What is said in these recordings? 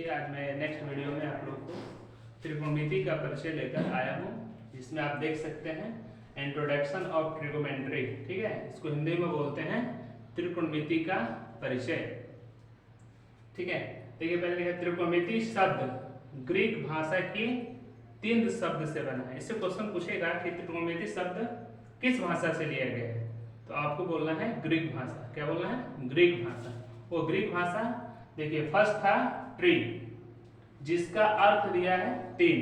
आज मैं next video में आप लोग को त्रिकोणमिति का परिचय लेकर आया हूँ, जिसमें आप देख सकते हैं इंट्रोडक्शन ऑफ ट्रिगोनोमेट्री। ठीक है, इसको हिंदी में बोलते हैं त्रिकोणमिति का परिचय। ठीक है, देखिए पहले लिखा त्रिकोणमिति शब्द ग्रीक भाषा की 3 शब्द से बना है। इससे क्वेश्चन पूछेगा कि त्रिकोणमिति शब्द किस भाषा से लिया गया है, तो आपको बोलना है ग्रीक भाषा। क्या बोलना है? ग्रीक भाषा। वो ग्रीक भाषा देखिए, फर्स्ट था ट्री, जिसका अर्थ दिया है 3,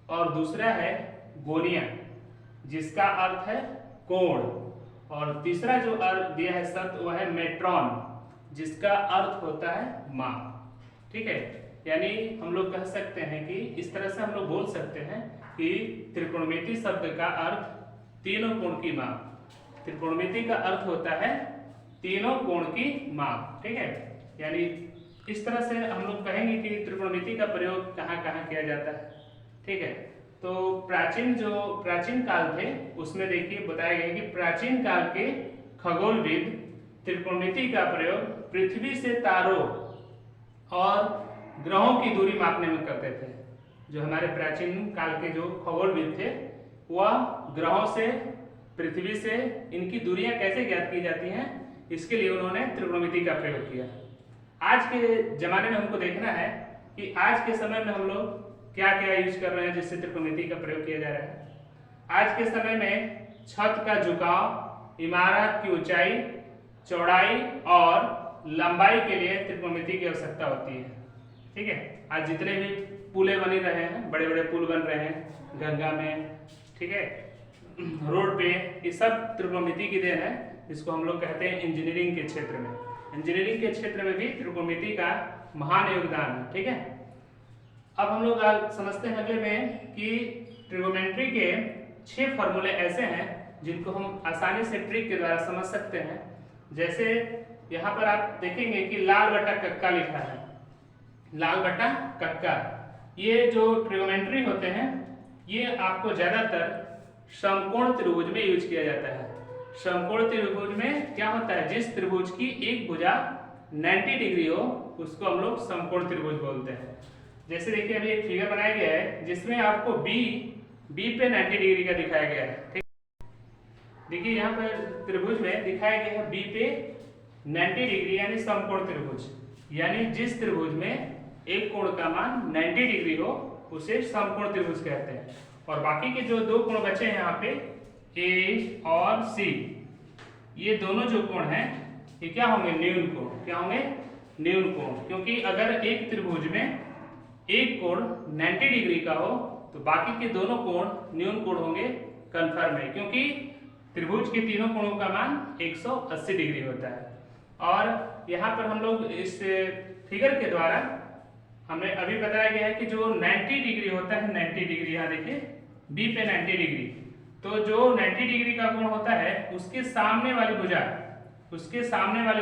और दूसरा है गोनिया, जिसका अर्थ है कोण, और तीसरा जो अर्थ दिया है शब्द वह है मेट्रॉन, जिसका अर्थ होता है माप। ठीक है, यानी हम लोग कह सकते हैं कि इस तरह से हम लोग बोल सकते हैं कि त्रिकोणमिति शब्द का अर्थ तीनों कोण की माप। त्रिकोणमिति का अर्थ होता है तीनों कोण की माप। ठीक है, यानी इस तरह से हम लोग कहेंगे कि त्रिकोणमिति का प्रयोग कहाँ कहाँ किया जाता है। ठीक है, तो प्राचीन काल थे उसमें देखिए बताया गया कि प्राचीन काल के खगोलविद त्रिकोणमिति का प्रयोग पृथ्वी से तारों और ग्रहों की दूरी मापने में करते थे। जो हमारे प्राचीन काल के जो खगोलविद थे वह ग्रहों से, पृथ्वी से इनकी दूरियां कैसे ज्ञात की जाती हैं, इसके लिए उन्होंने त्रिकोणमिति का प्रयोग किया। आज के जमाने में हमको देखना है कि आज के समय में हम लोग क्या क्या यूज कर रहे हैं जिससे त्रिकोणमिति का प्रयोग किया जा रहा है। आज के समय में छत का झुकाव, इमारत की ऊंचाई, चौड़ाई और लंबाई के लिए त्रिकोणमिति की आवश्यकता होती है। ठीक है, आज जितने भी पुलें बन रहे हैं, बड़े बड़े पुल बन रहे हैं गंगा में, ठीक है, रोड पे, ये सब त्रिकोणमिति की देन है। इसको हम लोग कहते हैं इंजीनियरिंग के क्षेत्र में। इंजीनियरिंग के क्षेत्र में भी त्रिकोणमिति का महान योगदान है। ठीक है, अब हम लोग समझते हैं अगले में कि ट्रिगोनोमेट्री के 6 फॉर्मूले ऐसे हैं जिनको हम आसानी से ट्रिक के द्वारा समझ सकते हैं। जैसे यहाँ पर आप देखेंगे कि लाल बटा कक्का लिखा है, लाल बटा कक्का। ये जो ट्रिगोनोमेट्री होते हैं ये आपको ज्यादातर समकोण त्रिभुज में यूज किया जाता है। समकोण त्रिभुज में क्या होता है, जिस त्रिभुज की एक भुजा 90 डिग्री हो उसको हम लोग समकोण त्रिभुज बोलते हैं। जैसे देखिए अभी एक फिगर बनाया गया है जिसमें आपको बी पे 90 डिग्री का दिखाया गया है। ठीक, देखिए यहाँ पर त्रिभुज में दिखाया गया है बी पे 90 डिग्री यानी समकोण त्रिभुज, यानी जिस त्रिभुज में एक कोण का मान 90 डिग्री हो उसे समकोण त्रिभुज कहते हैं। और बाकी के जो 2 कोण बचे हैं यहाँ पे ए और सी, ये दोनों जो कोण हैं ये क्या होंगे? न्यून कोण। क्या होंगे? न्यून कोण। क्योंकि अगर एक त्रिभुज में एक कोण 90 डिग्री का हो तो बाकी के दोनों कोण न्यून कोण होंगे, कन्फर्म है, क्योंकि त्रिभुज के तीनों कोणों का मान 180 डिग्री होता है। और यहाँ पर हम लोग इस फिगर के द्वारा हमें अभी बताया गया है कि जो 90 डिग्री होता है, 90 डिग्री यहाँ देखिए बी पे 90 डिग्री, तो जो 90 डिग्री का कोण होता है उसके सामने वाली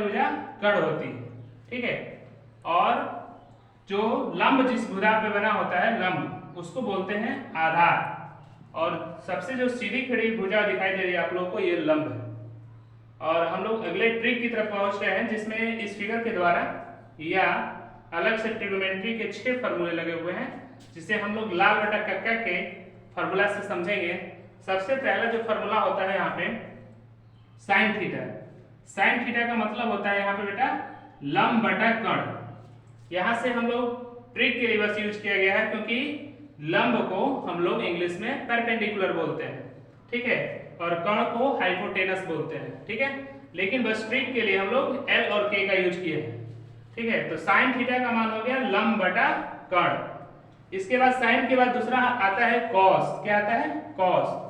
भुजा कर्ण होती है। ठीक है, और जो लंब जिस भुजा पे बना होता है लंब, उसको बोलते हैं आधार। और सबसे जो सीधी खड़ी भुजा दिखाई दे रही है आप लोगों को, ये लंब है। और हम लोग अगले ट्रिक की तरफ पहुंच रहे हैं जिसमें इस फिगर के द्वारा या अलग से ट्रिगोनोमेट्री के 6 फॉर्मूले लगे हुए हैं, जिसे हम लोग लाल बटा कक्का के फॉर्मूला से समझेंगे। सबसे पहला जो फॉर्मूला होता है यहाँ पे साइन थीटा। साइन थीटा का मतलब होता है यहाँ पे बेटा लंब बटा कर्ण। यहाँ से हम लोग ट्रिक के लिए बस यूज किया गया है, क्योंकि लंब को हम लोग इंग्लिश में परपेंडिकुलर बोलते हैं, ठीक है, और कर्ण को हाइपोटेनस बोलते हैं। ठीक है, लेकिन बस ट्रिक के लिए हम लोग एल और के का यूज किए हैं। ठीक है, तो साइन थीटा का मान हो गया लंब बटा कर्ण। इसके बाद साइन के बाद दूसरा आता है कॉस। क्या आता है? कॉस।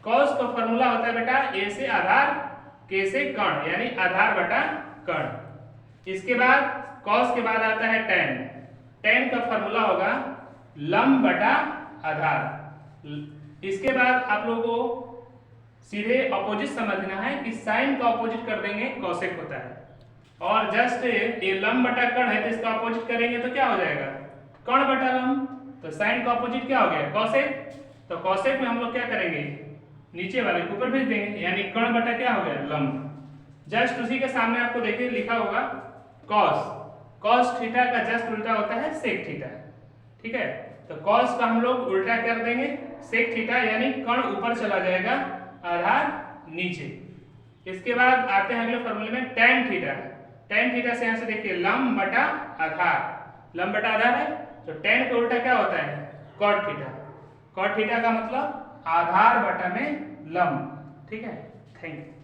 कॉस का फॉर्मूला होता है बेटा ए से आधार, के से कर्ण, यानी आधार बटा कर्ण। इसके बाद कॉस के बाद आता है टेन। टेन का फॉर्मूला होगा लंब बटा आधार। इसके बाद आप लोगों को सीधे अपोजिट समझना है कि साइन का अपोजिट कर देंगे कॉसेक होता है, और जस्ट ये लंब बटा कर्ण है तो इसका अपोजिट करेंगे तो क्या हो जाएगा? कर्ण बटा लंब। तो साइन का अपोजिट क्या हो गया? कॉसेक। तो कॉसेक में हम लोग क्या करेंगे? नीचे वाले को ऊपर भेज देंगे, यानी कर्ण बटा क्या हो गया? लंब। जस्ट उसी के सामने आपको देखिए लिखा होगा कॉस। cos थीटा का जस्ट उल्टा होता है sec थीटा, ठीक है। तो cos का हम लोग उल्टा कर देंगे sec थीटा, यानी कण ऊपर चला जाएगा, आधार नीचे। इसके बाद आते हैं अगले फॉर्मूले में tan थीटा। tan थीटा से यहाँ से देखिए लंब बटा आधार, लंब बटा आधार है, तो tan का उल्टा क्या होता है, cot थीटा। cot थीटा का मतलब आधार बटा में लंब, ठीक है। Thank you.